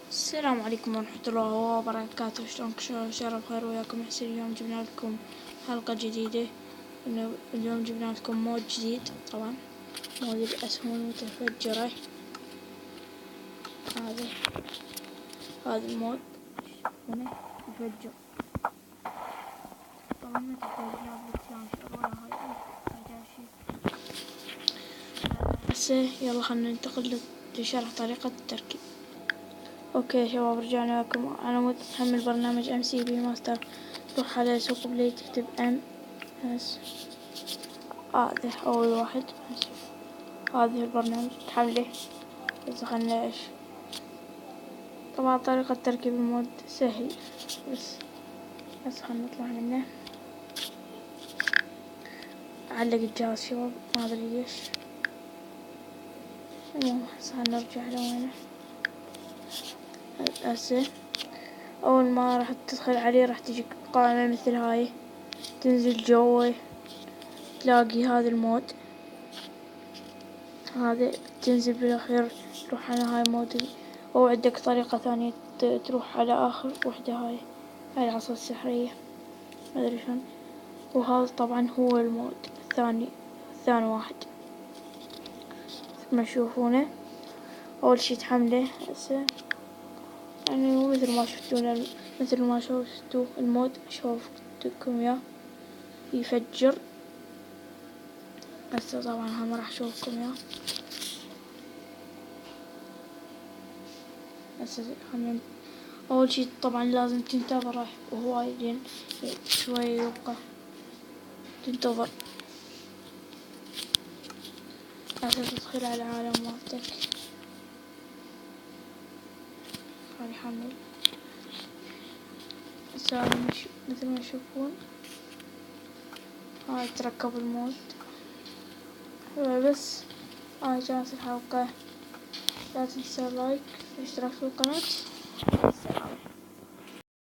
السلام عليكم ورحمة الله وبركاته. شلونكم شرف خير وياكم حسين. اليوم جبنا لكم حلقة جديدة. اليوم جبنا لكم مود جديد، طبعا مود الأسهم المتفجرة. هذا المود هنا يفجر. طبعا ما تحتاج لابد لانشر ولا هاي شي. هسه يلا خلنا ننتقل لشرح طريقة التركيب. اوكي شباب، رجعنا لكم. على مود تحمل برنامج MCP ماستر، تروح على سوق بلاي تكتب MS. هذا اول واحد. هذا البرنامج تحمله. بس خلنا ايش، طبعا طريقة تركيب المود سهل، بس خلنا نطلع منه. علق الجهاز شباب، ما ادري ليش. المهم هسه نرجع لوينه. هسه اول ما راح تدخل عليه راح تجيك قائمة مثل هاي، تنزل جوه تلاقي هذا المود. هذا تنزل بالاخير تروح على هاي مود. او عندك طريقة ثانية تروح على اخر وحدة، هاي العصا السحرية، ما ادري شلون. وهذا طبعا هو المود ثاني واحد ما تشوفونه. اول شي تحمله هسه، يعني مثل ما شفتوا المود شوفتكم اياه يفجر. هسه طبعا هم راح اشوفكم اياه. هسه اول شي طبعا لازم تنتظره هواي لين شوي يبقى تنتظر. هسه تدخل على العالم مالتك. خلي يحمل. هسه مثل ما تشوفون هاي تركب المود. بس هاي كانت الحلقة، لا تنسى اللايك والاشتراك في القناة.